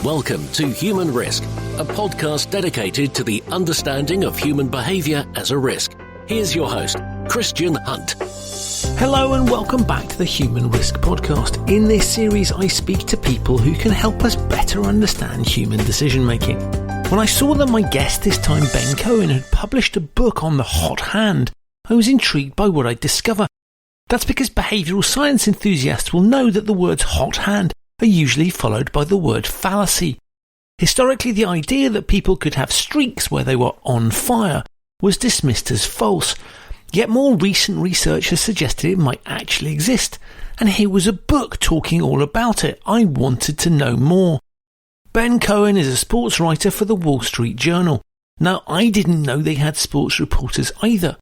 Welcome to Human Risk, a podcast dedicated to the understanding of human behaviour as a risk. Here's your host, Christian Hunt. Hello and welcome back to the Human Risk podcast. In this series, I speak to people who can help us better understand human decision making. When I saw that my guest this time, Ben Cohen, had published a book on the hot hand, I was intrigued by what I'd discover. That's because behavioural science enthusiasts will know that the words hot hand are usually followed by the word fallacy. Historically, the idea that people could have streaks where they were on fire was dismissed as false. Yet more recent research has suggested it might actually exist. And here was a book talking all about it. I wanted to know more. Ben Cohen is a sports writer for the Wall Street Journal. Now, I didn't know they had sports reporters either.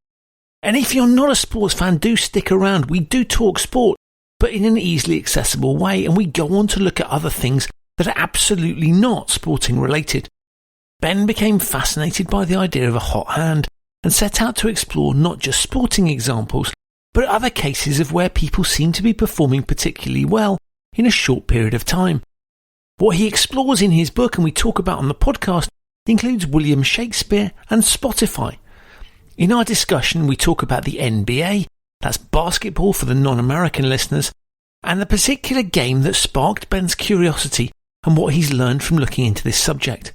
And if you're not a sports fan, do stick around. We do talk sport, but in an easily accessible way, and we go on to look at other things that are absolutely not sporting related. Ben became fascinated by the idea of a hot hand and set out to explore not just sporting examples, but other cases of where people seem to be performing particularly well in a short period of time. What he explores in his book and we talk about on the podcast includes William Shakespeare and Spotify. In our discussion, we talk about the NBA, that's basketball for the non-American listeners, and the particular game that sparked Ben's curiosity and what he's learned from looking into this subject.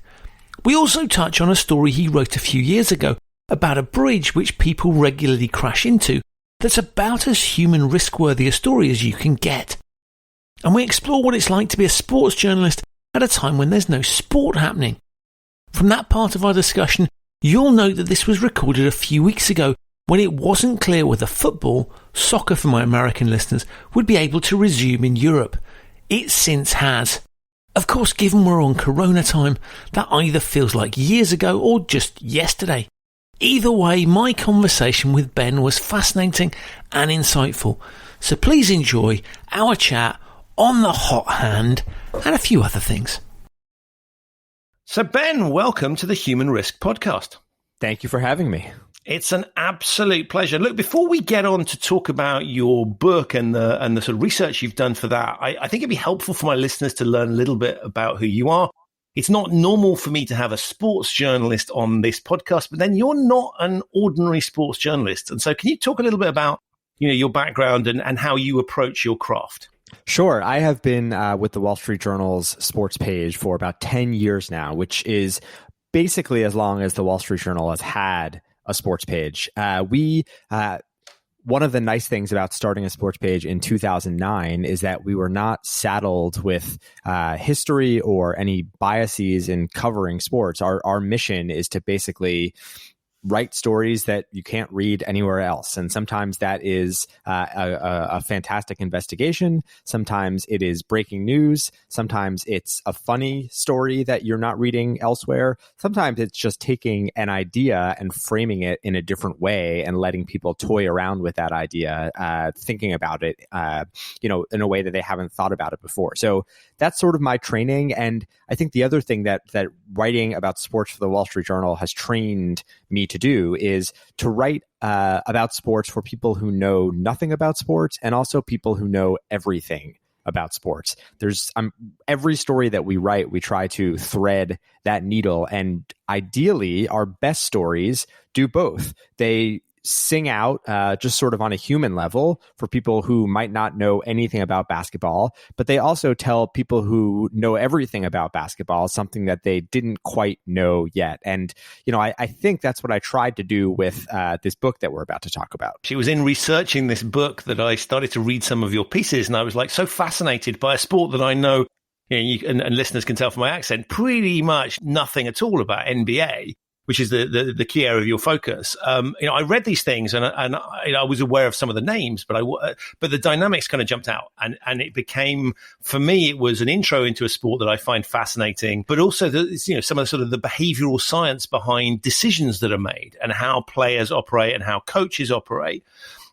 We also touch on a story he wrote a few years ago about a bridge which people regularly crash into that's about as human risk-worthy a story as you can get. And we explore what it's like to be a sports journalist at a time when there's no sport happening. From that part of our discussion, you'll note that this was recorded a few weeks ago when it wasn't clear whether football, soccer for my American listeners, would be able to resume in Europe. It since has. Of course, given we're on Corona time, that either feels like years ago or just yesterday. Either way, my conversation with Ben was fascinating and insightful. So please enjoy our chat on the hot hand and a few other things. So Ben, welcome to the Human Risk podcast. Thank you for having me. It's an absolute pleasure. Look, before we get on to talk about your book and the sort of research you've done for that, I think it'd be helpful for my listeners to learn a little bit about who you are. It's not normal for me to have a sports journalist on this podcast, but then you're not an ordinary sports journalist. And so can you talk a little bit about, your background and how you approach your craft? Sure. I have been with the Wall Street Journal's sports page for about 10 years now, which is basically as long as the Wall Street Journal has had a sports page. One of the nice things about starting a sports page in 2009 is that we were not saddled with history or any biases in covering sports. Our mission is to basically write stories that you can't read anywhere else. And sometimes that is a fantastic investigation. Sometimes it is breaking news. Sometimes it's a funny story that you're not reading elsewhere. Sometimes it's just taking an idea and framing it in a different way and letting people toy around with that idea, thinking about it, in a way that they haven't thought about it before. So that's sort of my training. And I think the other thing that writing about sports for the Wall Street Journal has trained me to do is to write about sports for people who know nothing about sports and also people who know everything about sports. There's every story that we write, we try to thread that needle, and ideally our best stories do both. They sing out just sort of on a human level for people who might not know anything about basketball, but they also tell people who know everything about basketball something that they didn't quite know yet. And, I think that's what I tried to do with this book that we're about to talk about. It was in researching this book that I started to read some of your pieces, and I was so fascinated by a sport that I know, and listeners can tell from my accent, pretty much nothing at all about NBA, which is the key area of your focus. I read these things and I was aware of some of the names, but the dynamics kind of jumped out, and it became, for me, it was an intro into a sport that I find fascinating, but also some of the sort of the behavioral science behind decisions that are made and how players operate and how coaches operate.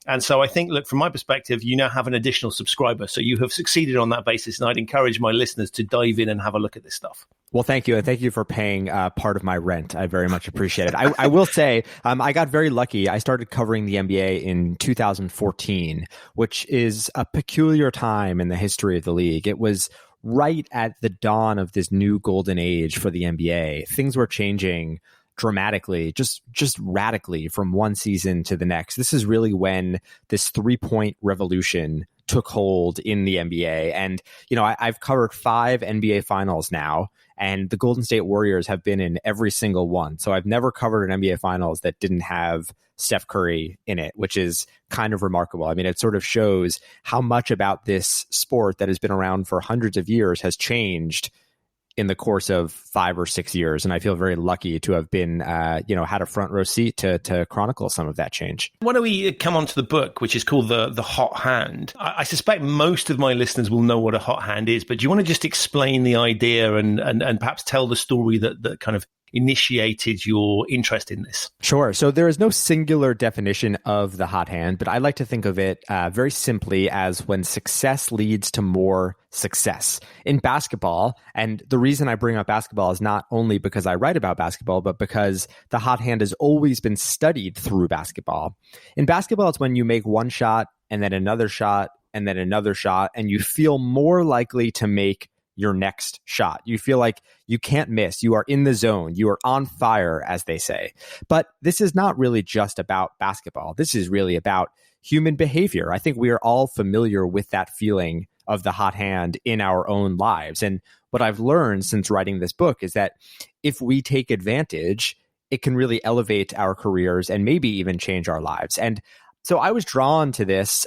And so I think, look, from my perspective, you now have an additional subscriber. So you have succeeded on that basis. And I'd encourage my listeners to dive in and have a look at this stuff. Well, thank you. And thank you for paying part of my rent. I very much appreciate it. I will say I got very lucky. I started covering the NBA in 2014, which is a peculiar time in the history of the league. It was right at the dawn of this new golden age for the NBA. Things were changing dramatically, just radically from one season to the next. This is really when this 3-point revolution took hold in the NBA. And, I've covered 5 NBA finals now, and the Golden State Warriors have been in every single one. So I've never covered an NBA finals that didn't have Steph Curry in it, which is kind of remarkable. I mean, it sort of shows how much about this sport that has been around for hundreds of years has changed in the course of 5 or 6 years. And I feel very lucky to have been, had a front row seat to chronicle some of that change. Why don't we come on to the book, which is called The Hot Hand? I suspect most of my listeners will know what a hot hand is, but do you want to just explain the idea and perhaps tell the story that kind of initiated your interest in this? Sure. So there is no singular definition of the hot hand, but I like to think of it very simply as when success leads to more success. In basketball, and the reason I bring up basketball is not only because I write about basketball, but because the hot hand has always been studied through basketball. In basketball, it's when you make one shot and then another shot and then another shot, and you feel more likely to make your next shot. You feel like you can't miss. You are in the zone. You are on fire, as they say. But this is not really just about basketball. This is really about human behavior. I think we are all familiar with that feeling of the hot hand in our own lives. And what I've learned since writing this book is that if we take advantage, it can really elevate our careers and maybe even change our lives. And so I was drawn to this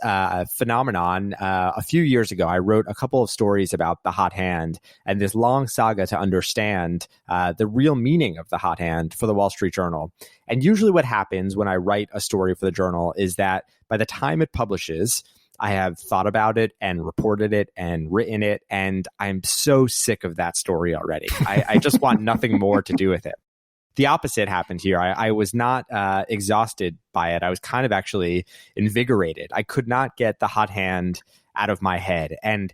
phenomenon a few years ago. I wrote a couple of stories about the hot hand and this long saga to understand the real meaning of the hot hand for the Wall Street Journal. And usually what happens when I write a story for the Journal is that by the time it publishes, I have thought about it and reported it and written it, and I'm so sick of that story already. I just want nothing more to do with it. The opposite happened here. I was not exhausted by it. I was kind of actually invigorated. I could not get the hot hand out of my head. And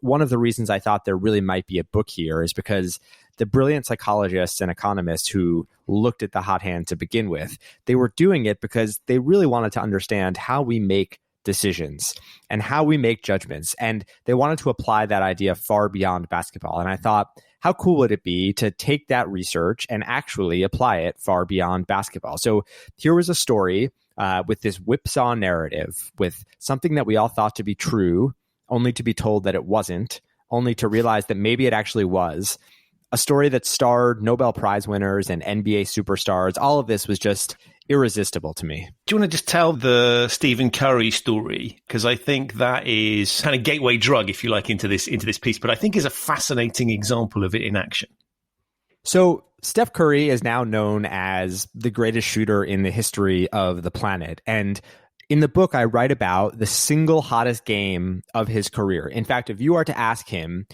one of the reasons I thought there really might be a book here is because the brilliant psychologists and economists who looked at the hot hand to begin with, they were doing it because they really wanted to understand how we make decisions and how we make judgments. And they wanted to apply that idea far beyond basketball. And I thought, how cool would it be to take that research and actually apply it far beyond basketball? So here was a story with this whipsaw narrative, with something that we all thought to be true, only to be told that it wasn't, only to realize that maybe it actually was. A story that starred Nobel Prize winners and NBA superstars. All of this was just irresistible to me. Do you want to just tell the Stephen Curry story? Because I think that is kind of gateway drug, if you like, into this piece, but I think is a fascinating example of it in action. So Steph Curry is now known as the greatest shooter in the history of the planet. And in the book, I write about the single hottest game of his career. In fact, if you are to ask him,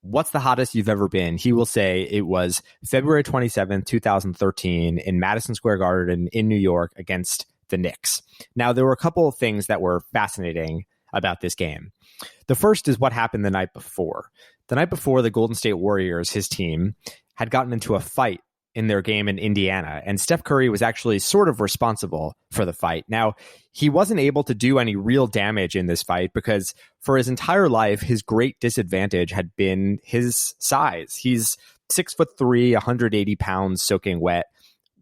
what's the hottest you've ever been? He will say it was February 27th, 2013 in Madison Square Garden in New York against the Knicks. Now, there were a couple of things that were fascinating about this game. The first is what happened the night before. The night before, the Golden State Warriors, his team, had gotten into a fight in their game in Indiana, and Steph Curry was actually sort of responsible for the fight. Now, he wasn't able to do any real damage in this fight because for his entire life, his great disadvantage had been his size. He's 6'3", 180 pounds soaking wet.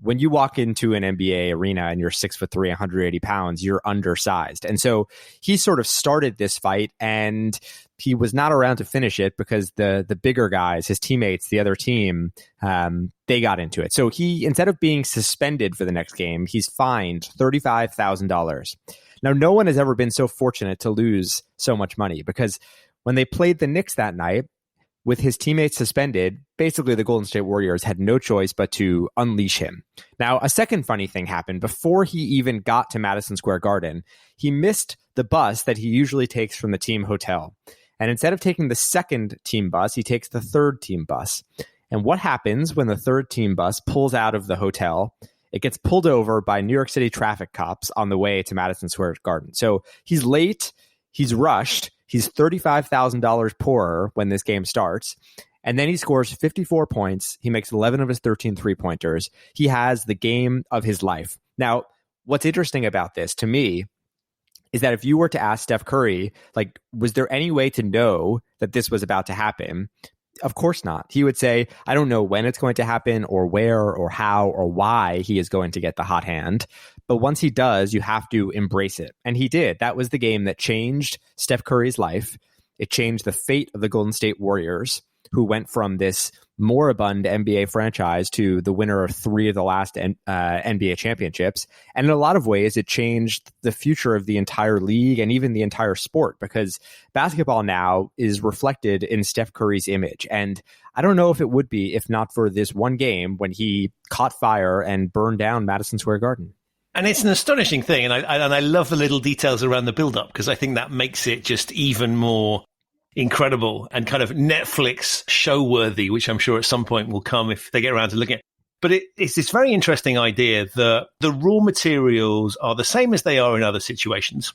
When you walk into an NBA arena and you're 6'3", 180 pounds, you're undersized. And so he sort of started this fight, and he was not around to finish it because the bigger guys, his teammates, the other team, they got into it. So he, instead of being suspended for the next game, he's fined $35,000. Now, no one has ever been so fortunate to lose so much money because when they played the Knicks that night, with his teammates suspended, basically the Golden State Warriors had no choice but to unleash him. Now, a second funny thing happened. Before he even got to Madison Square Garden, he missed the bus that he usually takes from the team hotel. And instead of taking the second team bus, he takes the third team bus. And what happens when the third team bus pulls out of the hotel? It gets pulled over by New York City traffic cops on the way to Madison Square Garden. So he's late, he's rushed, he's $35,000 poorer when this game starts. And then he scores 54 points. He makes 11 of his 13 three-pointers. He has the game of his life. Now, what's interesting about this to me is that if you were to ask Steph Curry, like, was there any way to know that this was about to happen? Of course not. He would say, I don't know when it's going to happen or where or how or why he is going to get the hot hand. But once he does, you have to embrace it. And he did. That was the game that changed Steph Curry's life. It changed the fate of the Golden State Warriors, who went from this moribund NBA franchise to the winner of 3 of the last NBA championships. And in a lot of ways, it changed the future of the entire league and even the entire sport, because basketball now is reflected in Steph Curry's image. And I don't know if it would be if not for this one game when he caught fire and burned down Madison Square Garden. And it's an astonishing thing. And I love the little details around the build-up, because I think that makes it just even more incredible and kind of Netflix show worthy, which I'm sure at some point will come if they get around to looking at it. But it's this very interesting idea that the raw materials are the same as they are in other situations.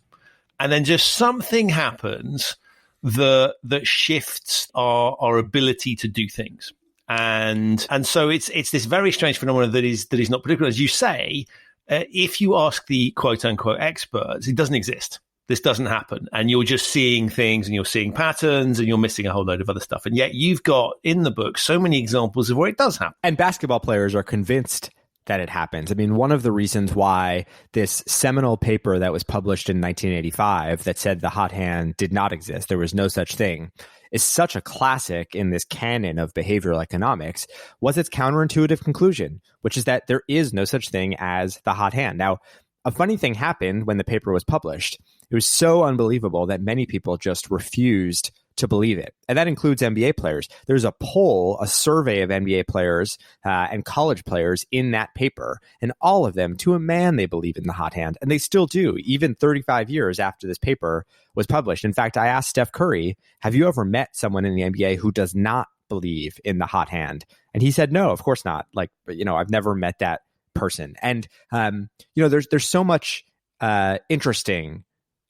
And then just something happens that shifts our ability to do things. And so it's this very strange phenomenon that is not predictable. As you say, if you ask the quote unquote experts, it doesn't exist. This doesn't happen. And you're just seeing things and you're seeing patterns and you're missing a whole load of other stuff. And yet you've got in the book so many examples of where it does happen. And basketball players are convinced that it happens. I mean, one of the reasons why this seminal paper that was published in 1985 that said the hot hand did not exist, there was no such thing, is such a classic in this canon of behavioral economics was its counterintuitive conclusion, which is that there is no such thing as the hot hand. Now, a funny thing happened when the paper was published. It was so unbelievable that many people just refused to believe it. And that includes NBA players. There's a poll, a survey of NBA players and college players in that paper. And all of them, to a man, they believe in the hot hand. And they still do, even 35 years after this paper was published. In fact, I asked Steph Curry, have you ever met someone in the NBA who does not believe in the hot hand? And he said, no, of course not. Like, I've never met that person. And, there's so much interesting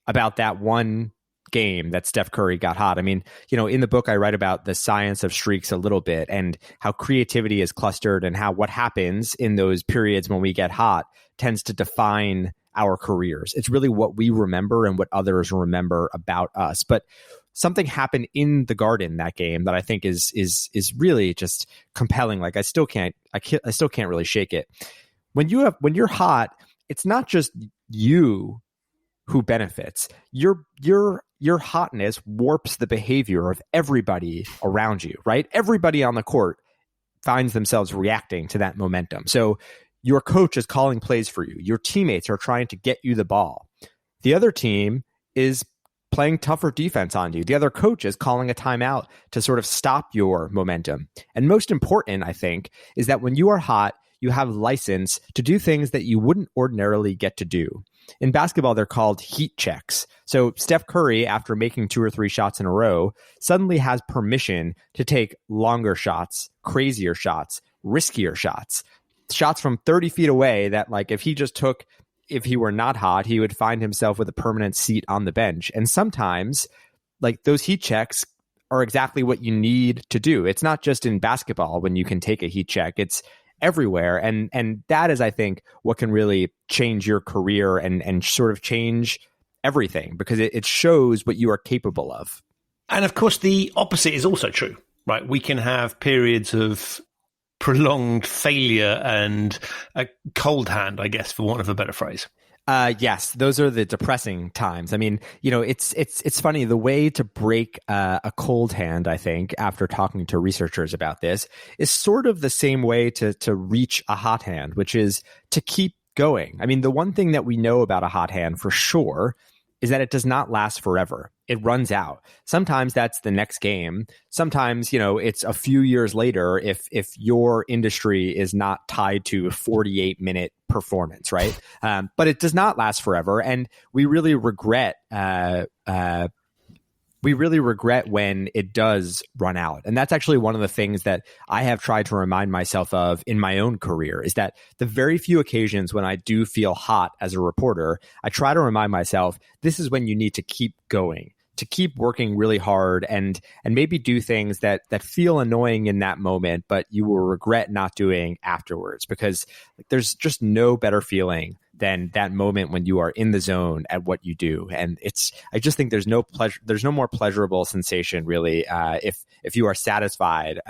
about that one game that Steph Curry got hot. I mean, in the book, I write about the science of streaks a little bit and how creativity is clustered and how what happens in those periods when we get hot tends to define our careers. It's really what we remember and what others remember about us. But something happened in the Garden that game that I think is really just compelling. Like I still can't really shake it. When you're hot, it's not just you who benefits. Your hotness warps the behavior of everybody around you, right? Everybody on the court finds themselves reacting to that momentum. So your coach is calling plays for you. Your teammates are trying to get you the ball. The other team is playing tougher defense on you. The other coach is calling a timeout to sort of stop your momentum. And most important, I think, is that when you are hot, you have license to do things that you wouldn't ordinarily get to do. In basketball, they're called heat checks. So Steph Curry, after making 2 or 3 shots in a row, suddenly has permission to take longer shots, crazier shots, riskier shots, shots from 30 feet away that, like, if he were not hot, he would find himself with a permanent seat on the bench. And sometimes, like, those heat checks are exactly what you need to do. It's not just in basketball when you can take a heat check. It's everywhere. And that is, I think, what can really change your career and sort of change everything, because it shows what you are capable of. And of course, the opposite is also true, right? We can have periods of prolonged failure and a cold hand, I guess, for want of a better phrase. Yes, those are the depressing times. I mean, it's funny, the way to break a cold hand, I think, after talking to researchers about this, is sort of the same way to reach a hot hand, which is to keep going. I mean, the one thing that we know about a hot hand for sure is that it does not last forever. It runs out. Sometimes that's the next game. Sometimes, it's a few years later if your industry is not tied to a 48-minute performance, right? But it does not last forever. And we really regret when it does run out. And that's actually one of the things that I have tried to remind myself of in my own career, is that the very few occasions when I do feel hot as a reporter, I try to remind myself, this is when you need to keep going. to keep working really hard and maybe do things that feel annoying in that moment, but you will regret not doing afterwards, because there's just no better feeling than that moment when you are in the zone at what you do. And I just think there's no more pleasurable sensation really, if you are satisfied,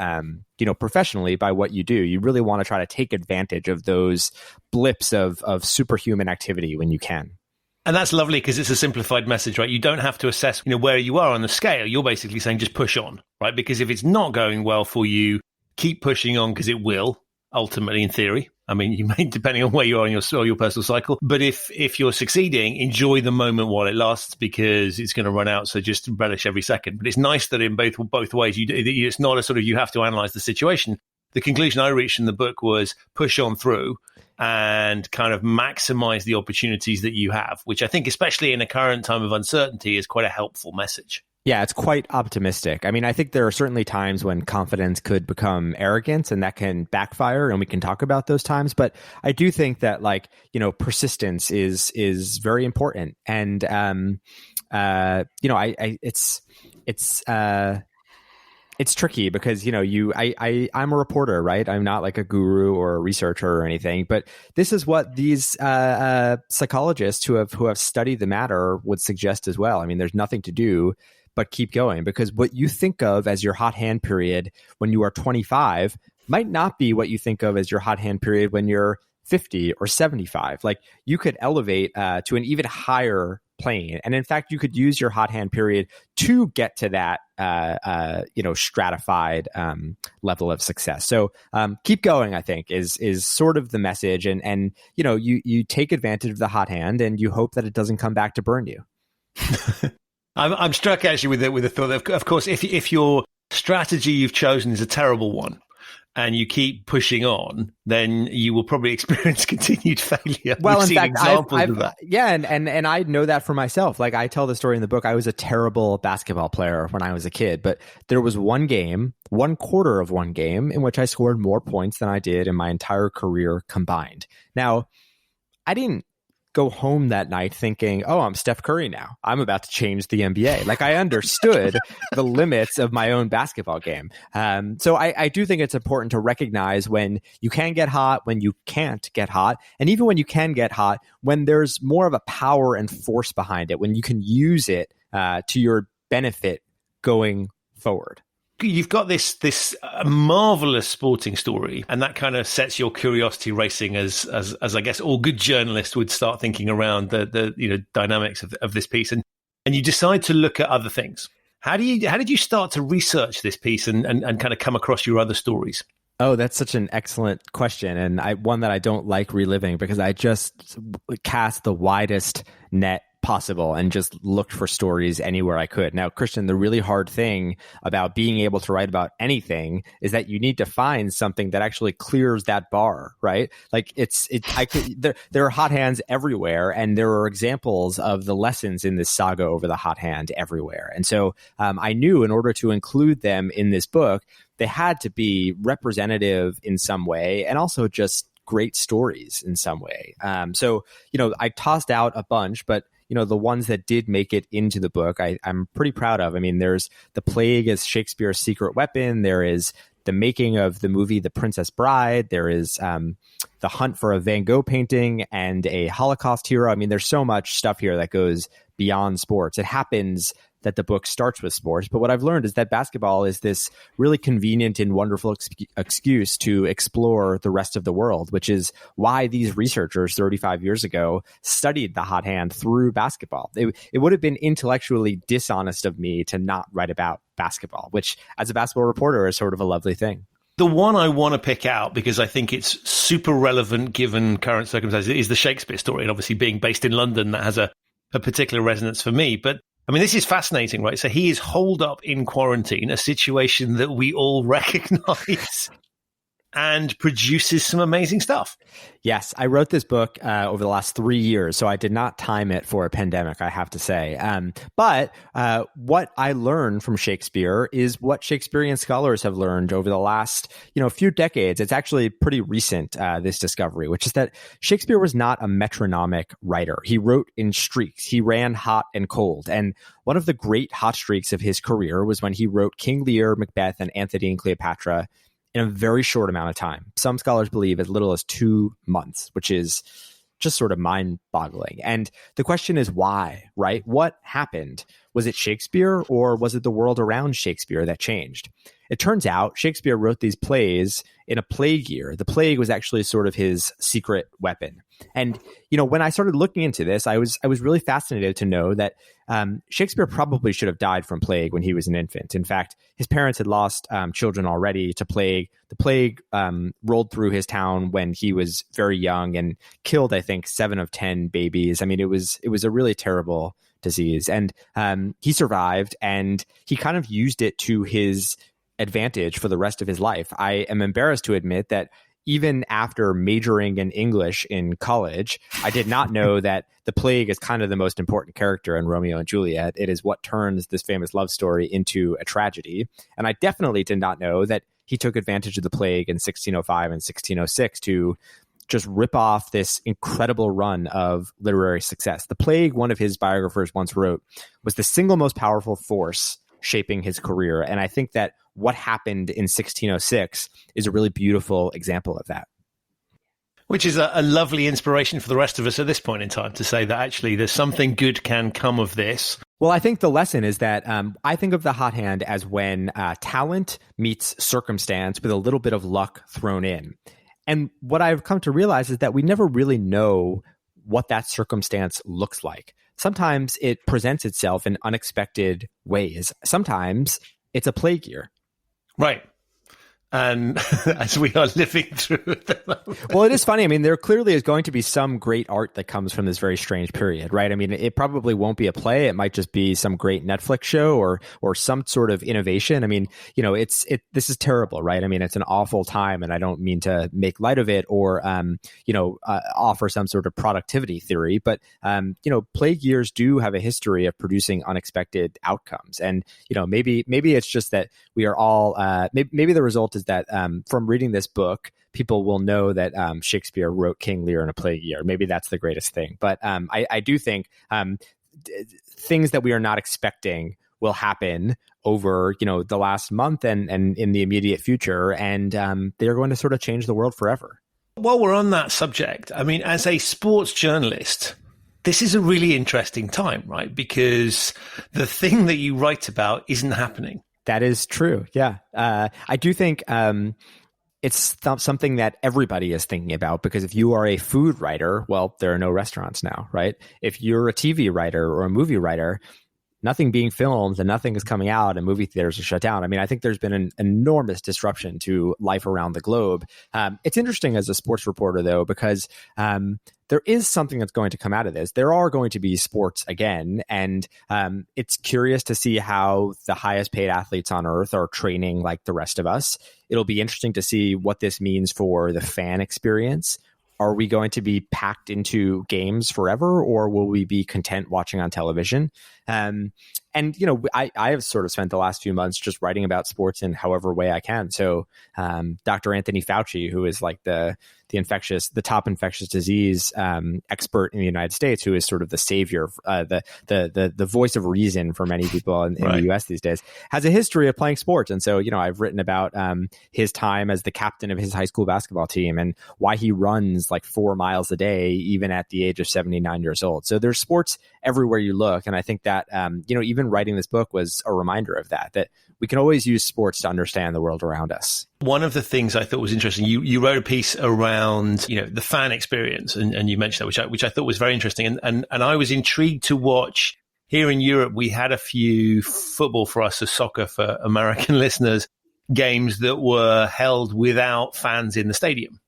professionally by what you do. You really want to try to take advantage of those blips of superhuman activity when you can. And that's lovely because it's a simplified message, right? You don't have to assess, where you are on the scale. You're basically saying just push on, right? Because if it's not going well for you, keep pushing on, because it will ultimately, in theory. I mean, you may, depending on where you are in your personal cycle. But if you're succeeding, enjoy the moment while it lasts, because it's going to run out. So just relish every second. But it's nice that in both ways, it's not a sort of you have to analyze the situation. The conclusion I reached in the book was push on through and kind of maximize the opportunities that you have, which I think, especially in a current time of uncertainty, is quite a helpful message. Yeah, it's quite optimistic. I mean, I think there are certainly times when confidence could become arrogance, and that can backfire, and we can talk about those times. But I do think that, persistence is very important. And, it's tricky because, I'm a reporter, right? I'm not like a guru or a researcher or anything, but this is what these psychologists who have studied the matter would suggest as well. I mean, there's nothing to do but keep going, because what you think of as your hot hand period when you are 25 might not be what you think of as your hot hand period when you're 50 or 75. Like, you could elevate to an even higher plane. And in fact, you could use your hot hand period to get to that, stratified level of success. So keep going, I think, is sort of the message. And you take advantage of the hot hand, and you hope that it doesn't come back to burn you. I'm struck actually with the thought that, of course, if your strategy you've chosen is a terrible one, and you keep pushing on, then you will probably experience continued failure. Well, We've in fact, examples of that. Yeah, and I know that for myself. Like, I tell the story in the book. I was a terrible basketball player when I was a kid, but there was one quarter of one game in which I scored more points than I did in my entire career combined. Now, I didn't go home that night thinking, oh, I'm Steph Curry now. I'm about to change the NBA. Like, I understood the limits of my own basketball game. So I do think it's important to recognize when you can get hot, when you can't get hot, and even when you can get hot, when there's more of a power and force behind it, when you can use it to your benefit going forward. You've got this marvelous sporting story, and that kind of sets your curiosity racing as I guess all good journalists would start thinking around the dynamics of this piece, and you decide to look at other things. How did you start to research this piece and kind of come across your other stories? Oh, that's such an excellent question, and one that I don't like reliving, because I just cast the widest net possible and just looked for stories anywhere I could. Now, Christian, the really hard thing about being able to write about anything is that you need to find something that actually clears that bar, right? Like, there are hot hands everywhere, and there are examples of the lessons in this saga over the hot hand everywhere. And so I knew in order to include them in this book, they had to be representative in some way, and also just great stories in some way. So I tossed out a bunch, but the ones that did make it into the book, I'm pretty proud of. I mean, there's The Plague as Shakespeare's secret weapon. There is the making of the movie The Princess Bride. There is the hunt for a Van Gogh painting and a Holocaust hero. I mean, there's so much stuff here that goes beyond sports. It happens that the book starts with sports, but what I've learned is that basketball is this really convenient and wonderful excuse to explore the rest of the world, which is why these researchers 35 years ago studied the hot hand through basketball. It would have been intellectually dishonest of me to not write about basketball, which as a basketball reporter is sort of a lovely thing. The one I want to pick out, because I think it's super relevant given current circumstances, is the Shakespeare story. And obviously being based in London, that has a particular resonance for me. But I mean, this is fascinating, right? So he is holed up in quarantine, a situation that we all recognize and produces some amazing stuff. Yes, I wrote this book over the last 3 years, so I did not time it for a pandemic, I have to say. But what I learned from Shakespeare is what Shakespearean scholars have learned over the last, few decades. It's actually pretty recent, this discovery, which is that Shakespeare was not a metronomic writer. He wrote in streaks. He ran hot and cold. And one of the great hot streaks of his career was when he wrote King Lear, Macbeth, and Antony and Cleopatra in a very short amount of time. Some scholars believe as little as 2 months, which is just sort of mind-boggling. And the question is why, right? What happened? Was it Shakespeare, or was it the world around Shakespeare that changed? It turns out Shakespeare wrote these plays in a plague year. The plague was actually sort of his secret weapon. And, when I started looking into this, I was really fascinated to know that Shakespeare probably should have died from plague when he was an infant. In fact, his parents had lost children already to plague. The plague rolled through his town when he was very young and killed, I think, 7 of 10 babies. I mean, it was a really terrible disease. And he survived, and he kind of used it to his advantage for the rest of his life. I am embarrassed to admit that even after majoring in English in college, I did not know that the plague is kind of the most important character in Romeo and Juliet. It is what turns this famous love story into a tragedy. And I definitely did not know that he took advantage of the plague in 1605 and 1606 to just rip off this incredible run of literary success. The plague, one of his biographers once wrote, was the single most powerful force shaping his career. And I think that what happened in 1606 is a really beautiful example of that. Which is a lovely inspiration for the rest of us at this point in time to say that actually there's something good can come of this. Well, I think the lesson is that I think of the hot hand as when talent meets circumstance with a little bit of luck thrown in. And what I've come to realize is that we never really know what that circumstance looks like. Sometimes it presents itself in unexpected ways. Sometimes it's a plague year. Right. And as we are living through it. Well, it is funny. I mean, there clearly is going to be some great art that comes from this very strange period, right? I mean, it probably won't be a play. It might just be some great Netflix show or some sort of innovation. I mean, this is terrible, right? I mean, it's an awful time, and I don't mean to make light of it or, offer some sort of productivity theory. But, plague years do have a history of producing unexpected outcomes. And, maybe it's just that we are all, maybe the result is that from reading this book, people will know that Shakespeare wrote King Lear in a plague year. Maybe that's the greatest thing. But I do think things that we are not expecting will happen over, the last month and in the immediate future. And they're going to sort of change the world forever. While we're on that subject, I mean, as a sports journalist, this is a really interesting time, right? Because the thing that you write about isn't happening. That is true. Yeah. I do think it's something that everybody is thinking about, because if you are a food writer, well, there are no restaurants now, right? If you're a TV writer or a movie writer, nothing being filmed and nothing is coming out and movie theaters are shut down. I mean, I think there's been an enormous disruption to life around the globe. It's interesting as a sports reporter, though, because there is something that's going to come out of this. There are going to be sports again, and it's curious to see how the highest paid athletes on earth are training like the rest of us. It'll be interesting to see what this means for the fan experience. Are we going to be packed into games forever, or will we be content watching on television? And, I have sort of spent the last few months just writing about sports in however way I can. So Dr. Anthony Fauci, who is like the top infectious disease expert in the United States, who is sort of the savior, the voice of reason for many people in the US these days, has a history of playing sports. And so, I've written about his time as the captain of his high school basketball team and why he runs like 4 miles a day, even at the age of 79 years old. So there's sports everywhere you look. And I think that, even writing this book was a reminder of that we can always use sports to understand the world around us. One of the things I thought was interesting, you wrote a piece around, the fan experience, and you mentioned that, which I thought was very interesting. And I was intrigued to watch. Here in Europe, we had a few football for us, or soccer for American listeners, games that were held without fans in the stadium.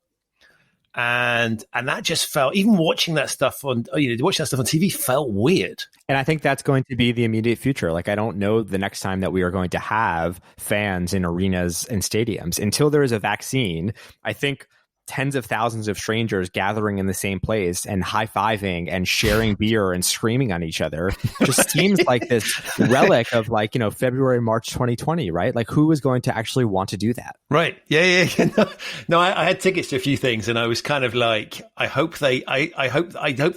And that just felt, even watching that stuff on TV felt weird. And I think that's going to be the immediate future. Like, I don't know the next time that we are going to have fans in arenas and stadiums until there is a vaccine. I think tens of thousands of strangers gathering in the same place and high-fiving and sharing beer and screaming on each other just seems like this relic of, like, February, March 2020, right? Like, who is going to actually want to do that? Right. Yeah. No, I had tickets to a few things, and I was kind of like, I hope they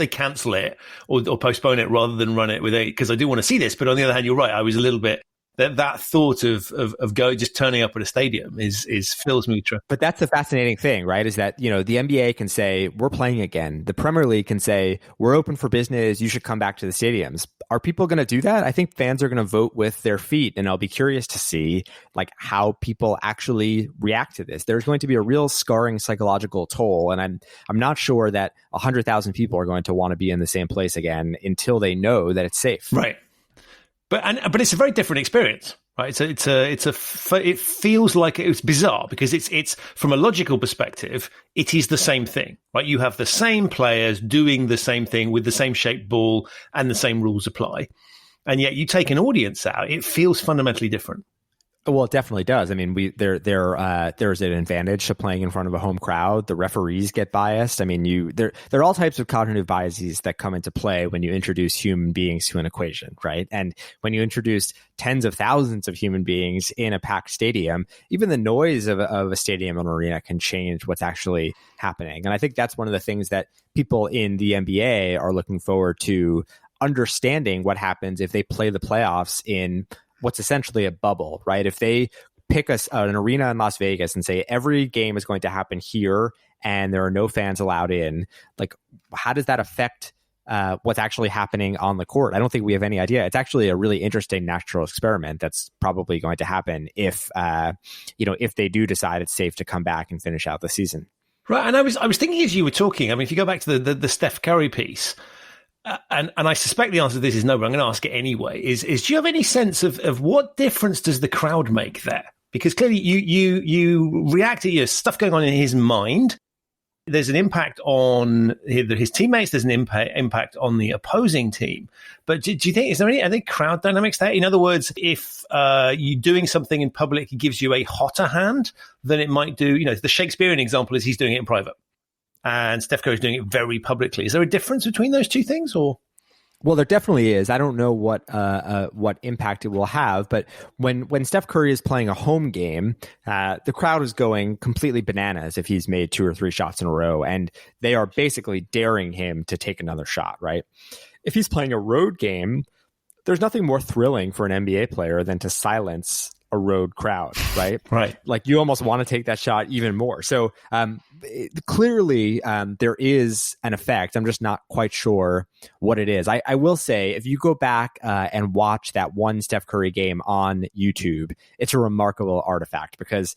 cancel it or postpone it rather than run it with because I do want to see this. But on the other hand, you're right. I was a little bit, that thought of just turning up at a stadium is fills me with trust. But that's the fascinating thing, right? Is that, the NBA can say, we're playing again. The Premier League can say, we're open for business. You should come back to the stadiums. Are people going to do that? I think fans are going to vote with their feet, and I'll be curious to see, like, how people actually react to this. There's going to be a real scarring psychological toll, and I'm not sure that 100,000 people are going to want to be in the same place again until they know that it's safe. Right. But it's a very different experience, right? So it feels like it's bizarre because it's from a logical perspective, it is the same thing, right? You have the same players doing the same thing with the same shaped ball and the same rules apply. And yet you take an audience out, it feels fundamentally different. Well, it definitely does. I mean, there's an advantage to playing in front of a home crowd. The referees get biased. I mean, there are all types of cognitive biases that come into play when you introduce human beings to an equation, right? And when you introduce tens of thousands of human beings in a packed stadium, even the noise of a stadium or arena can change what's actually happening. And I think that's one of the things that people in the NBA are looking forward to understanding what happens if they play the playoffs in what's essentially a bubble, right? If they pick an arena in Las Vegas and say every game is going to happen here and there are no fans allowed in, like, how does that affect what's actually happening on the court? I don't think we have any idea. It's actually a really interesting natural experiment that's probably going to happen if they do decide it's safe to come back and finish out the season. Right. And I was thinking as you were talking, I mean, if you go back to the Steph Curry piece, and I suspect the answer to this is no, but I'm going to ask it anyway, is do you have any sense of what difference does the crowd make there? Because clearly you react to stuff going on in his mind. There's an impact on his teammates. There's an impact on the opposing team. But do you think, are there crowd dynamics there? In other words, if you're doing something in public, it gives you a hotter hand than it might do. The Shakespearean example is he's doing it in private. And Steph Curry is doing it very publicly. Is there a difference between those two things, or? Well, there definitely is. I don't know what impact it will have, but when Steph Curry is playing a home game, the crowd is going completely bananas if he's made 2 or 3 shots in a row, and they are basically daring him to take another shot, right? If he's playing a road game, there's nothing more thrilling for an NBA player than to silence a road crowd, right? Right. Like, you almost want to take that shot even more. So clearly there is an effect. I'm just not quite sure what it is. I will say, if you go back and watch that one Steph Curry game on YouTube, it's a remarkable artifact because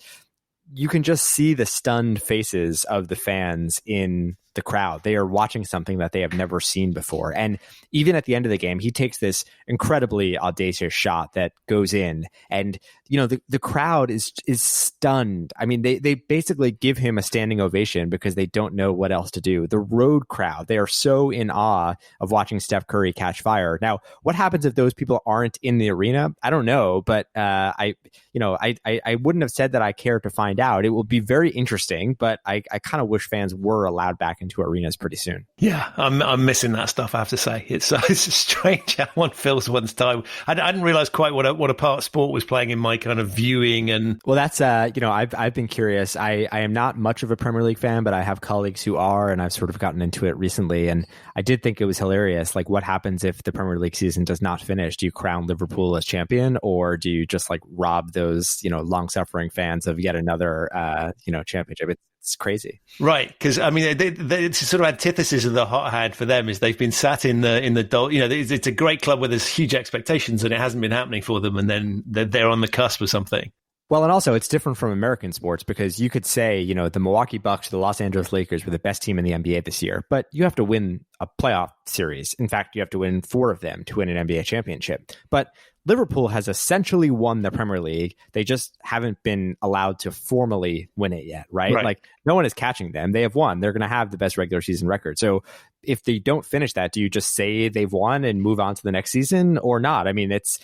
you can just see the stunned faces of the fans in the crowd. They are watching something that they have never seen before. And even at the end of the game, he takes this incredibly audacious shot that goes in. And, the crowd is stunned. I mean, they basically give him a standing ovation because they don't know what else to do. The road crowd, they are so in awe of watching Steph Curry catch fire. Now, what happens if those people aren't in the arena? I don't know, but I wouldn't have said that I care to find out. It will be very interesting, but I kind of wish fans were allowed back into arenas pretty soon. Yeah, I'm missing that stuff, I have to say. It's strange how one fills one's time. I didn't realize quite what a part sport was playing in my kind of viewing. And well, that's I've been curious. I am not much of a Premier League fan, but I have colleagues who are, and I've sort of gotten into it recently, and I did think it was hilarious. Like, what happens if the Premier League season does not finish? Do you crown Liverpool as champion, or do you just, like, rob those long suffering fans of yet another championship? It's crazy, right? Because I mean, it's sort of antithesis of the hot hand for them. Is they've been sat in the it's a great club where there's huge expectations, and it hasn't been happening for them, and then they're on the cusp of something. Well, and also it's different from American sports because you could say, the Milwaukee Bucks, the Los Angeles Lakers were the best team in the NBA this year, but you have to win a playoff series. In fact, you have to win 4 of them to win an NBA championship. But Liverpool has essentially won the Premier League. They just haven't been allowed to formally win it yet, right? Like no one is catching them. They have won. They're going to have the best regular season record. So if they don't finish that, do you just say they've won and move on to the next season or not? I mean, it's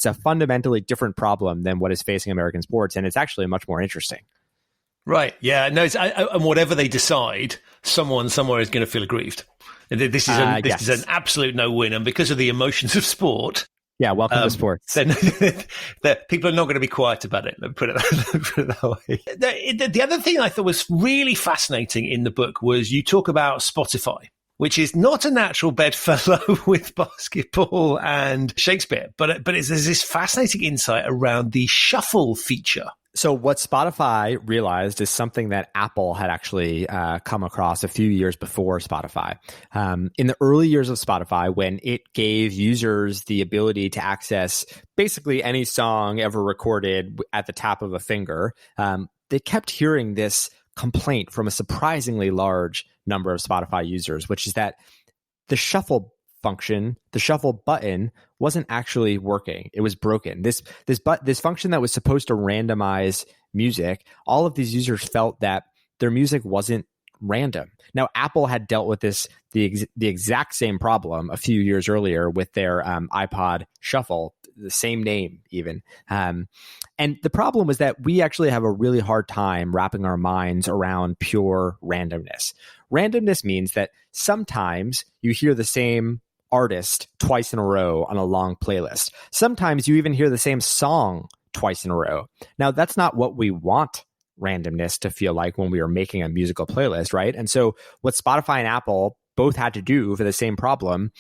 a fundamentally different problem than what is facing American sports, and it's actually much more interesting. Right. Yeah. No. And whatever they decide, someone somewhere is going to feel aggrieved. This is an absolute no-win, and because of the emotions of sport. Yeah, welcome to sports. Then people are not going to be quiet about it. Put it that way. The other thing I thought was really fascinating in the book was you talk about Spotify, which is not a natural bedfellow with basketball and Shakespeare, but there's this fascinating insight around the shuffle feature. So what Spotify realized is something that Apple had actually come across a few years before Spotify. In the early years of Spotify, when it gave users the ability to access basically any song ever recorded at the tap of a finger, they kept hearing this complaint from a surprisingly large number of Spotify users, which is that the shuffle function, the shuffle button, wasn't actually working. It was broken. This function that was supposed to randomize music, all of these users felt that their music wasn't random. Now, Apple had dealt with the exact same problem a few years earlier with their iPod Shuffle, the same name even. And the problem was that we actually have a really hard time wrapping our minds around pure randomness. Randomness means that sometimes you hear the same artist twice in a row on a long playlist. Sometimes you even hear the same song twice in a row. Now, that's not what we want randomness to feel like when we are making a musical playlist, right? And so what Spotify and Apple both had to do for the same problem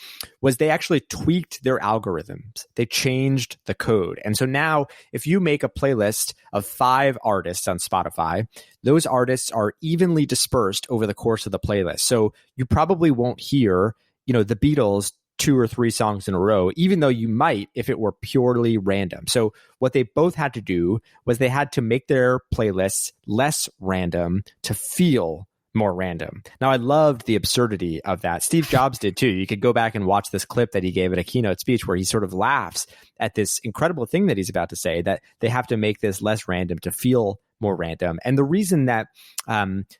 was they actually tweaked their algorithms. They changed the code. And so now if you make a playlist of 5 artists on Spotify, those artists are evenly dispersed over the course of the playlist. So you probably won't hear, the Beatles 2 or 3 songs in a row, even though you might if it were purely random. So what they both had to do was they had to make their playlists less random to feel more random. Now, I loved the absurdity of that. Steve Jobs did too. You could go back and watch this clip that he gave at a keynote speech where he sort of laughs at this incredible thing that he's about to say, that they have to make this less random to feel more random. And the reason that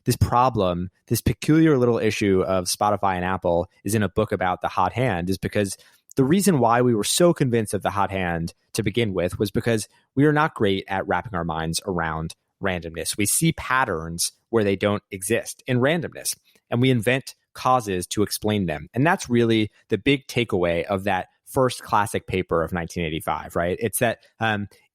this problem, this peculiar little issue of Spotify and Apple is in a book about the hot hand is because the reason why we were so convinced of the hot hand to begin with was because we are not great at wrapping our minds around randomness. We see patterns where they don't exist in randomness, and we invent causes to explain them. And that's really the big takeaway of that first classic paper of 1985, right? It's that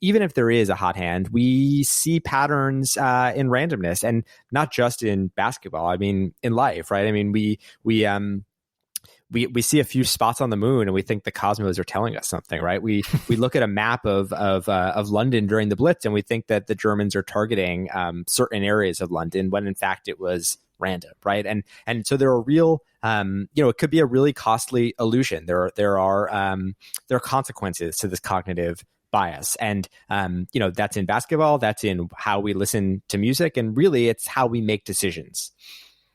even if there is a hot hand, we see patterns in randomness, and not just in basketball. I mean, in life, right? I mean, we see a few spots on the moon and we think the cosmos are telling us something, right? We look at a map of London during the Blitz and we think that the Germans are targeting certain areas of London when in fact it was random, right? And so there are real, it could be a really costly illusion. There are consequences to this cognitive bias, and that's in basketball, that's in how we listen to music, and really it's how we make decisions.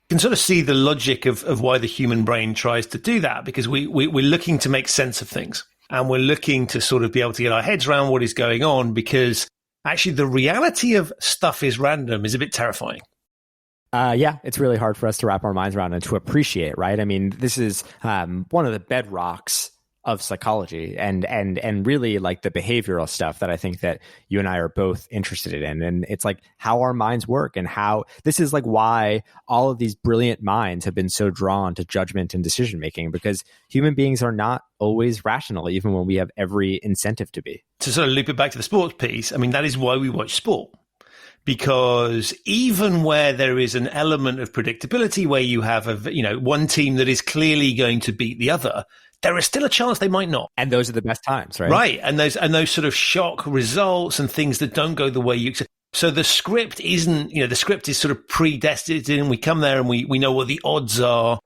You can sort of see the logic of why the human brain tries to do that, because we're looking to make sense of things, and we're looking to sort of be able to get our heads around what is going on, because actually the reality of stuff is random is a bit terrifying. Yeah, it's really hard for us to wrap our minds around and to appreciate, right? I mean, this is one of the bedrocks of psychology and really like the behavioral stuff that I think that you and I are both interested in. And it's like how our minds work, and how this is like why all of these brilliant minds have been so drawn to judgment and decision making, because human beings are not always rational, even when we have every incentive to be. To sort of loop it back to the sports piece, I mean, that is why we watch sport. Because even where there is an element of predictability, where you have one team that is clearly going to beat the other, there is still a chance they might not. And those are the best times, right? Right. And those sort of shock results and things that don't go the way you expect. So the script isn't, the script is sort of predestined, and we come there and we know what the odds are,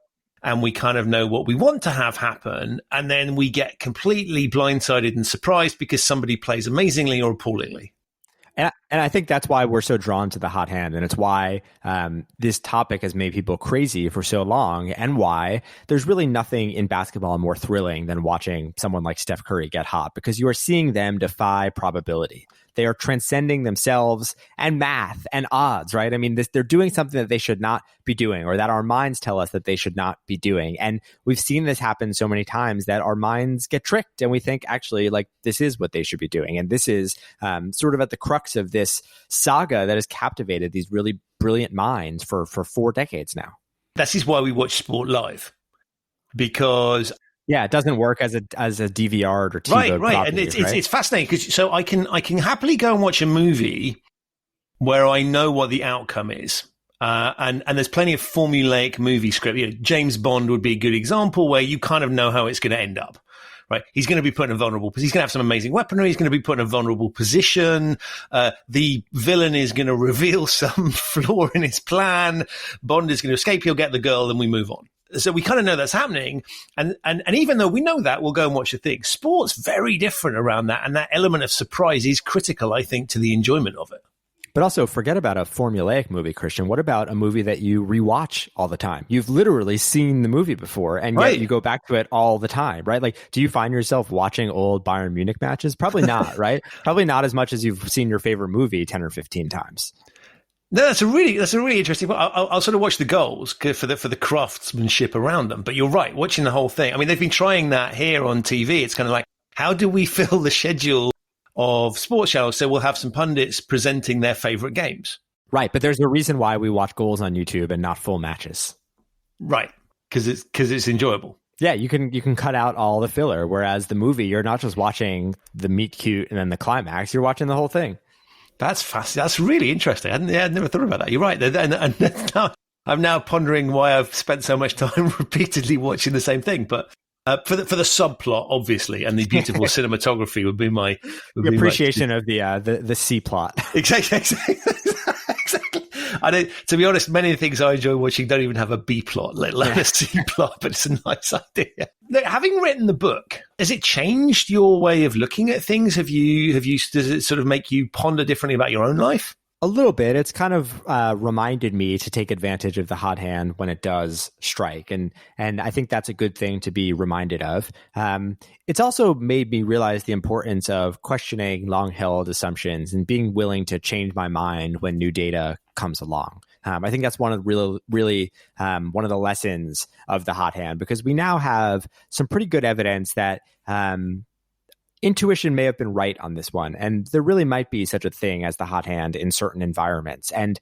and we kind of know what we want to have happen. And then we get completely blindsided and surprised because somebody plays amazingly or appallingly. And I think that's why we're so drawn to the hot hand. And it's why this topic has made people crazy for so long, and why there's really nothing in basketball more thrilling than watching someone like Steph Curry get hot, because you are seeing them defy probability. They are transcending themselves and math and odds, right? I mean, they're doing something that they should not be doing, or that our minds tell us that they should not be doing. And we've seen this happen so many times that our minds get tricked and we think, actually, like, this is what they should be doing. And this is sort of at the crux of this saga that has captivated these really brilliant minds for 4 decades now. This is why we watch sport live, because it doesn't work as a DVR or TiVo right, property, and it's fascinating because so I can happily go and watch a movie where I know what the outcome is, and there's plenty of formulaic movie script. James Bond would be a good example where you kind of know how it's going to end up. Right, he's going to be put in a vulnerable position. He's going to have some amazing weaponry. He's going to be put in a vulnerable position. The villain is going to reveal some flaw in his plan. Bond is going to escape. He'll get the girl, and we move on. So we kind of know that's happening. And even though we know that, we'll go and watch the thing. Sport's very different around that. And that element of surprise is critical, I think, to the enjoyment of it. But also, forget about a formulaic movie, Christian. What about a movie that you rewatch all the time? You've literally seen the movie before, and yet you go back to it all the time, right? Like, do you find yourself watching old Bayern Munich matches? Probably not, right? Probably not as much as you've seen your favorite movie 10 or 15 times. No, that's a really interesting point. I'll sort of watch the goals for the craftsmanship around them. But you're right, watching the whole thing. I mean, they've been trying that here on TV. It's kind of like, how do we fill the schedule of sports channels so we'll have some pundits presenting their favorite games? Right, but there's a reason why we watch goals on YouTube and not full matches. Right, because it's enjoyable. Yeah, you can cut out all the filler, whereas the movie, you're not just watching the meet cute and then the climax, you're watching the whole thing. That's fascinating. That's really interesting. I'd never thought about that. You're right. And now, I'm now pondering why I've spent so much time repeatedly watching the same thing. But for the subplot, obviously, and the beautiful cinematography would be my appreciation of the C plot. Exactly. To be honest, many of the things I enjoy watching don't even have a B plot, let alone a C plot, but it's a nice idea. Look, having written the book, has it changed your way of looking at things? Does it sort of make you ponder differently about your own life? A little bit. It's kind of reminded me to take advantage of the hot hand when it does strike. And I think that's a good thing to be reminded of. It's also made me realize the importance of questioning long-held assumptions and being willing to change my mind when new data comes along. I think that's one of really one of the lessons of the hot hand, because we now have some pretty good evidence that intuition may have been right on this one, and there really might be such a thing as the hot hand in certain environments. And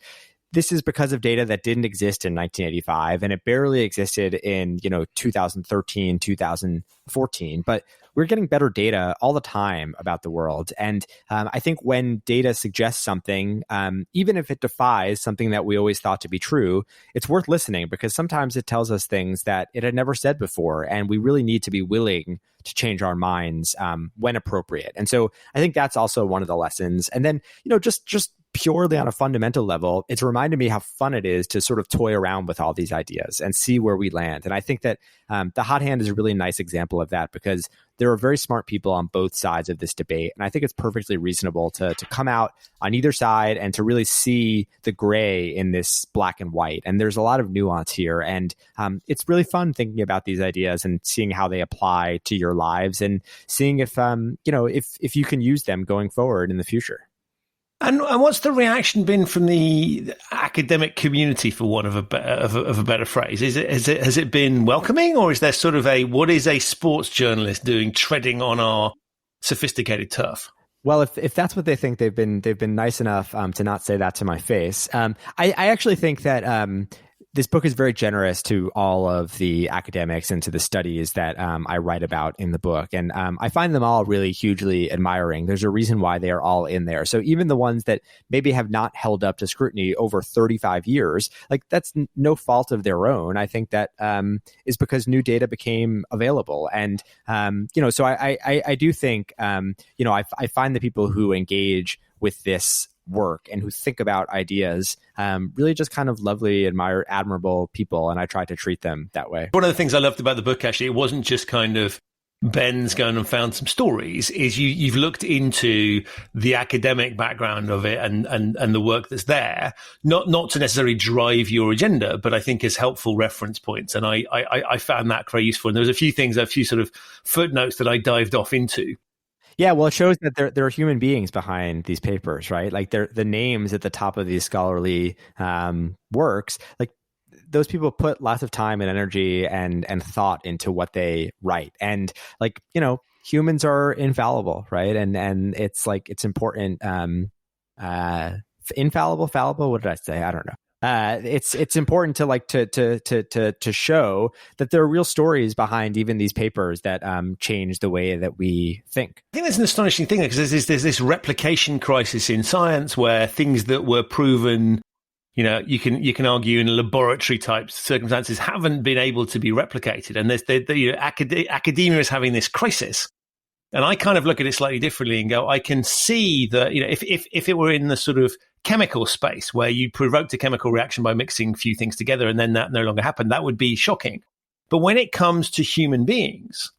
this is because of data that didn't exist in 1985, and it barely existed in 2013, 2014. But we're getting better data all the time about the world. And I think when data suggests something, even if it defies something that we always thought to be true, it's worth listening, because sometimes it tells us things that it had never said before. And we really need to be willing to change our minds when appropriate. And so I think that's also one of the lessons. And then, just purely on a fundamental level, it's reminded me how fun it is to sort of toy around with all these ideas and see where we land. And I think that the hot hand is a really nice example of that, because there are very smart people on both sides of this debate. And I think it's perfectly reasonable to come out on either side and to really see the gray in this black and white. And there's a lot of nuance here. And it's really fun thinking about these ideas and seeing how they apply to your lives and seeing if you can use them going forward in the future. And what's the reaction been from the academic community, for want of a better phrase? Has it been welcoming, or is there sort of what is a sports journalist doing treading on our sophisticated turf? Well, if that's what they think, they've been nice enough to not say that to my face. I actually think that this book is very generous to all of the academics and to the studies that I write about in the book. And I find them all really hugely admiring. There's a reason why they are all in there. So even the ones that maybe have not held up to scrutiny over 35 years, like, that's no fault of their own. I think that is because new data became available. And, so I do think, I find the people who engage with this work and who think about ideas really just kind of lovely, admirable people, and I try to treat them that way. One of the things I loved about the book, actually, it wasn't just kind of Ben's gone and found some stories is you've looked into the academic background of it and the work that's there, not to necessarily drive your agenda, but I think as helpful reference points. And I found that very useful. And there was a few sort of footnotes that I dived off into. Yeah, well, it shows that there are human beings behind these papers, right? Like the names at the top of these scholarly works, like those people put lots of time and energy and thought into what they write. And like, humans are infallible, right? And it's like, it's important. Infallible, fallible. What did I say? I don't know. It's important to show that there are real stories behind even these papers that change the way that we think. I think that's an astonishing thing because there's this replication crisis in science where things that were proven, you can argue in laboratory type circumstances haven't been able to be replicated, and academia is having this crisis. And I kind of look at it slightly differently and go, I can see that if it were in the sort of chemical space where you provoked a chemical reaction by mixing a few things together and then that no longer happened, that would be shocking. But when it comes to human beings,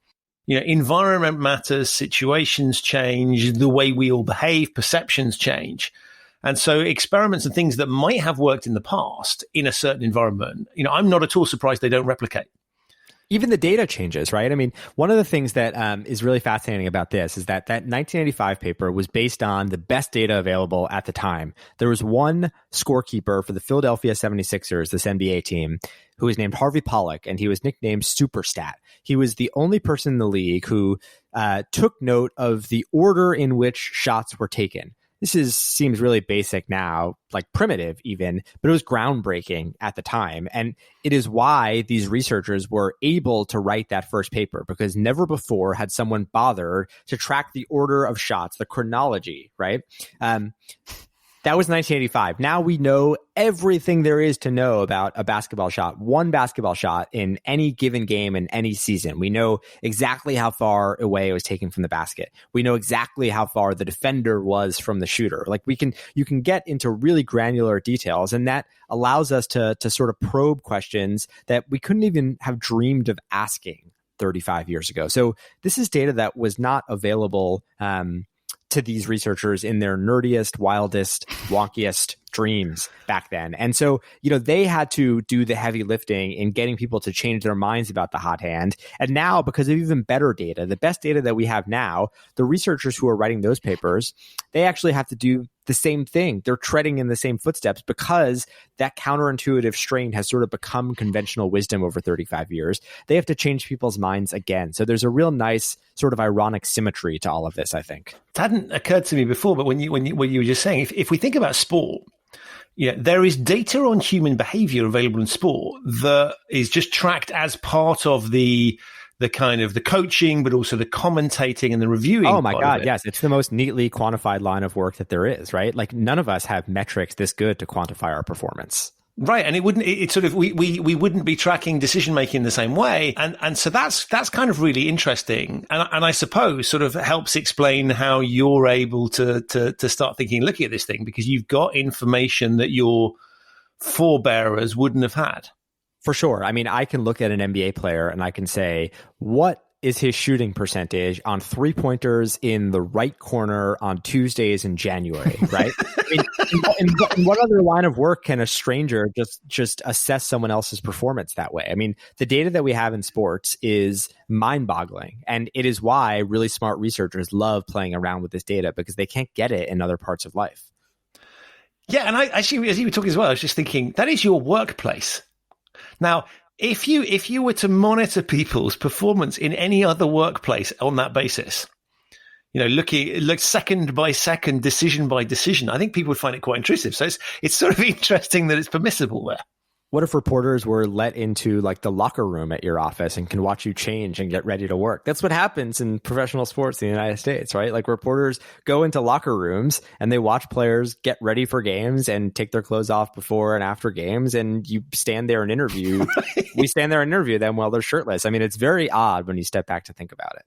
environment matters, situations change, the way we all behave, perceptions change. And so experiments and things that might have worked in the past in a certain environment, I'm not at all surprised they don't replicate. Even the data changes, right? I mean, one of the things that is really fascinating about this is that 1985 paper was based on the best data available at the time. There was one scorekeeper for the Philadelphia 76ers, this NBA team, who was named Harvey Pollack, and he was nicknamed Superstat. He was the only person in the league who took note of the order in which shots were taken. This seems really basic now, like primitive even, but it was groundbreaking at the time. And it is why these researchers were able to write that first paper, because never before had someone bothered to track the order of shots, the chronology, right? That was 1985. Now we know everything there is to know about a basketball shot, one basketball shot in any given game in any season. We know exactly how far away it was taken from the basket. We know exactly how far the defender was from the shooter. Like you can get into really granular details, and that allows us to sort of probe questions that we couldn't even have dreamed of asking 35 years ago. So this is data that was not available to these researchers in their nerdiest, wildest, wonkiest dreams back then. And so, they had to do the heavy lifting in getting people to change their minds about the hot hand. And now, because of even better data, the best data that we have now, the researchers who are writing those papers, they actually have to do the same thing. They're treading in the same footsteps because that counterintuitive strain has sort of become conventional wisdom over 35 years. They have to change people's minds again. So there's a real nice sort of ironic symmetry to all of this, I think. It hadn't occurred to me before, but when you were just saying, if we think about sport, there is data on human behavior available in sport that is just tracked as part of the kind of the coaching, but also the commentating and the reviewing. Oh my God, yes. It's the most neatly quantified line of work that there is, right? Like none of us have metrics this good to quantify our performance. Right. And we wouldn't be tracking decision making the same way. And so that's kind of really interesting. And I suppose sort of helps explain how you're able to start looking at this thing, because you've got information that your forebearers wouldn't have had. For sure. I mean, I can look at an NBA player and I can say, what is his shooting percentage on three-pointers in the right corner on Tuesdays in January, right? I mean, in what other line of work can a stranger just assess someone else's performance that way? I mean, the data that we have in sports is mind-boggling, and it is why really smart researchers love playing around with this data, because they can't get it in other parts of life. Yeah, and I actually, as you were talking as well, I was just thinking, that is your workplace. Now, if you were to monitor people's performance in any other workplace on that basis, looking like second by second, decision by decision, I think people would find it quite intrusive. So it's sort of interesting that it's permissible there. What if reporters were let into like the locker room at your office and can watch you change and get ready to work? That's what happens in professional sports in the United States, right? Like reporters go into locker rooms and they watch players get ready for games and take their clothes off before and after games. And you stand there and interview. We stand there and interview them while they're shirtless. I mean, it's very odd when you step back to think about it.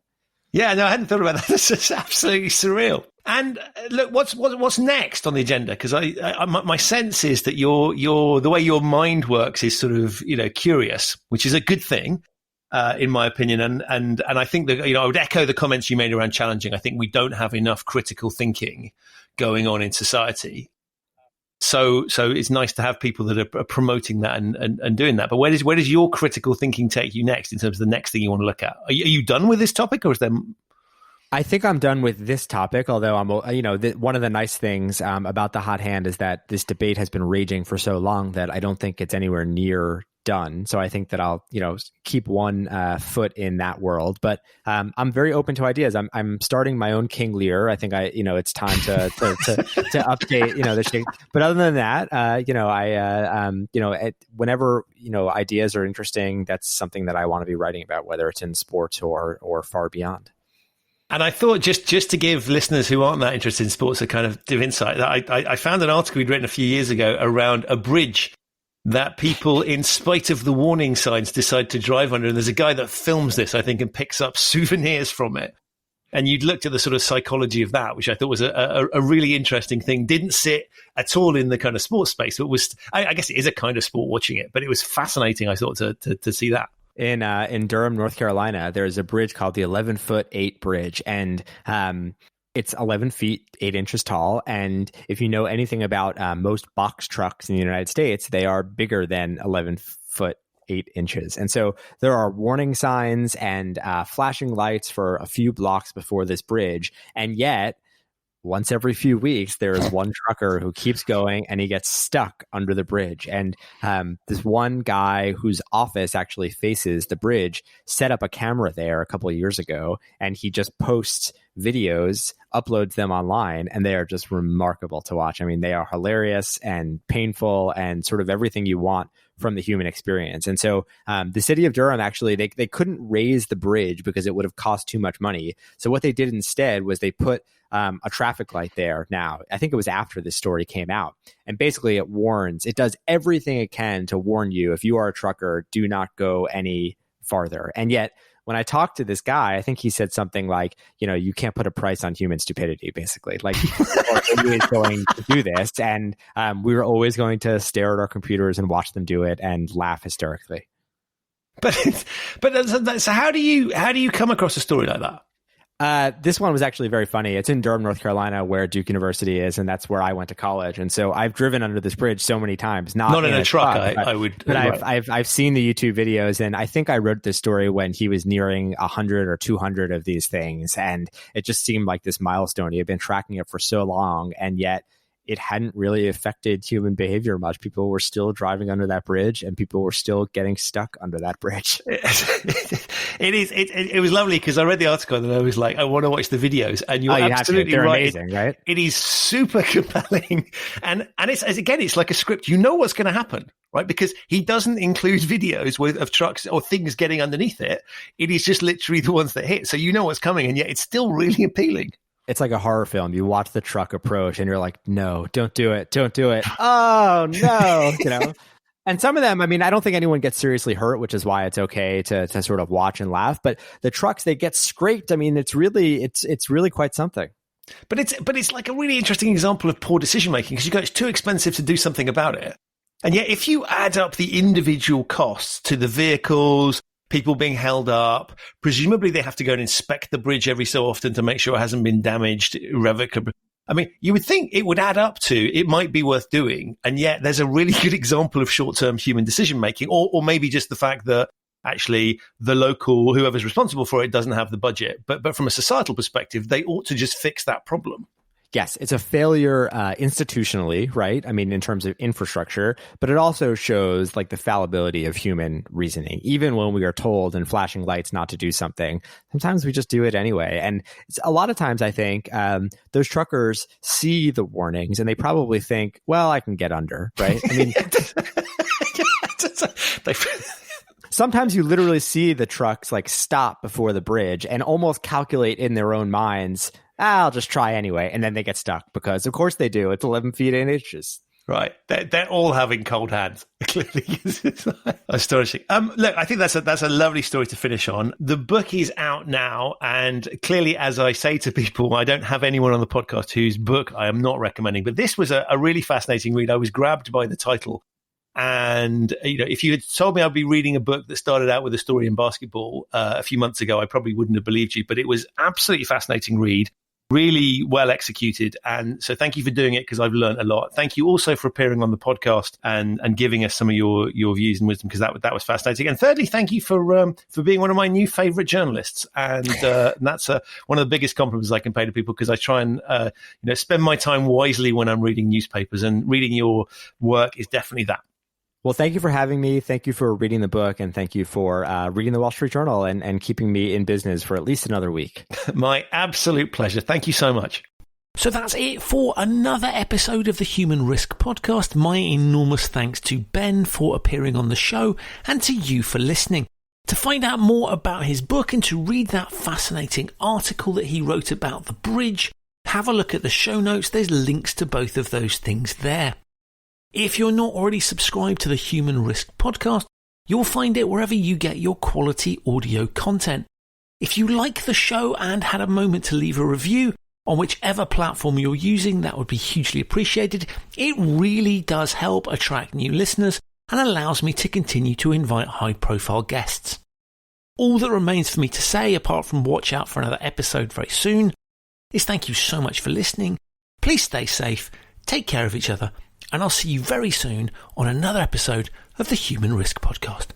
Yeah, no, I hadn't thought about that. This is absolutely surreal. And look, what's next on the agenda? Because my sense is that the way your mind works is sort of curious, which is a good thing. in my opinion. And I think that, I would echo the comments you made around challenging. I think we don't have enough critical thinking going on in society. So it's nice to have people that are promoting that and doing that. But where does your critical thinking take you next in terms of the next thing you want to look at? Are you done with this topic, or is there? I think I'm done with this topic, although one of the nice things about the hot hand is that this debate has been raging for so long that I don't think it's anywhere near done. So I think that I'll, keep one foot in that world. But I'm very open to ideas. I'm starting my own King Lear. I think it's time to update, the shape. But other than that, whenever ideas are interesting, that's something that I want to be writing about, whether it's in sports or far beyond. And I thought just to give listeners who aren't that interested in sports a kind of insight, that I found an article we'd written a few years ago around a bridge that people, in spite of the warning signs, decide to drive under. And there's a guy that films this, I think, and picks up souvenirs from it. And you'd looked at the sort of psychology of that, which I thought was a really interesting thing. Didn't sit at all in the kind of sports space, but I guess it is a kind of sport watching it. But it was fascinating, I thought, to see that. In Durham, North Carolina, there's a bridge called the 11-foot-8 bridge, and it's 11 feet 8 inches tall. And if you know anything about most box trucks in the United States, they are bigger than 11 foot 8 inches. And so there are warning signs and flashing lights for a few blocks before this bridge, and yet once every few weeks, there is one trucker who keeps going and he gets stuck under the bridge. And this one guy whose office actually faces the bridge set up a camera there a couple of years ago, and he just posts videos, uploads them online, and they are just remarkable to watch. I mean, they are hilarious and painful and sort of everything you want from the human experience. And so the city of Durham, actually, they couldn't raise the bridge because it would have cost too much money. So what they did instead was they put a traffic light there. Now, I think it was after this story came out. And basically it does everything it can to warn you, if you are a trucker, do not go any farther. And yet, when I talked to this guy, I think he said something like, you can't put a price on human stupidity, basically. Like, we're always going to do this. And we were always going to stare at our computers and watch them do it and laugh hysterically. But so how do you come across a story like that? This one was actually very funny. It's in Durham, North Carolina, where Duke University is, and that's where I went to college. And so I've driven under this bridge so many times. Not in a truck, I would. But I've seen the YouTube videos, and I think I wrote this story when he was nearing 100 or 200 of these things, and it just seemed like this milestone. He had been tracking it for so long, and yet it hadn't really affected human behavior much. People were still driving under that bridge, and people were still getting stuck under that bridge. It was lovely because I read the article and I was like, I want to watch the videos. And you're absolutely They're right. Amazing, right? It is super compelling, and it's like a script. You know what's going to happen, right? Because he doesn't include videos of trucks or things getting underneath it. It is just literally the ones that hit. So you know what's coming, and yet it's still really appealing. It's like a horror film. You watch the truck approach and you're like, no, don't do it. Don't do it. Oh, no. And some of them, I mean, I don't think anyone gets seriously hurt, which is why it's okay to sort of watch and laugh. But the trucks, they get scraped. I mean, it's really quite something. But it's like a really interesting example of poor decision making, because it's too expensive to do something about it. And yet, if you add up the individual costs to the vehicles, people being held up, presumably they have to go and inspect the bridge every so often to make sure it hasn't been damaged irrevocably. I mean, you would think it would add up to, it might be worth doing. And yet there's a really good example of short-term human decision-making, or maybe just the fact that actually the local, whoever's responsible for it, doesn't have the budget. But from a societal perspective, they ought to just fix that problem. Yes, it's a failure institutionally, right? I mean, in terms of infrastructure, but it also shows like the fallibility of human reasoning. Even when we are told in flashing lights not to do something, sometimes we just do it anyway. And a lot of times I think those truckers see the warnings and they probably think, well, I can get under, right? I mean, sometimes you literally see the trucks like stop before the bridge and almost calculate in their own minds, I'll just try anyway. And then they get stuck because, of course, they do. It's 11 feet 8 inches. Right. They're all having cold hands. Clearly. It's astonishing. Look, I think that's a lovely story to finish on. The book is out now. And clearly, as I say to people, I don't have anyone on the podcast whose book I am not recommending. But this was a really fascinating read. I was grabbed by the title And, if you had told me I'd be reading a book that started out with a story in basketball a few months ago, I probably wouldn't have believed you. But it was absolutely fascinating read, really well executed. And so thank you for doing it, because I've learned a lot. Thank you also for appearing on the podcast and giving us some of your views and wisdom, because that was fascinating. And thirdly, thank you for being one of my new favorite journalists. And that's one of the biggest compliments I can pay to people, because I try and spend my time wisely when I'm reading newspapers, and reading your work is definitely that. Well, thank you for having me. Thank you for reading the book, and thank you for reading the Wall Street Journal and keeping me in business for at least another week. My absolute pleasure. Thank you so much. So that's it for another episode of the Human Risk Podcast. My enormous thanks to Ben for appearing on the show, and to you for listening. To find out more about his book and to read that fascinating article that he wrote about the bridge, have a look at the show notes. There's links to both of those things there. If you're not already subscribed to the Human Risk Podcast, you'll find it wherever you get your quality audio content. If you like the show and had a moment to leave a review on whichever platform you're using, that would be hugely appreciated. It really does help attract new listeners and allows me to continue to invite high-profile guests. All that remains for me to say, apart from watch out for another episode very soon, is thank you so much for listening. Please stay safe, take care of each other, and I'll see you very soon on another episode of the Human Risk Podcast.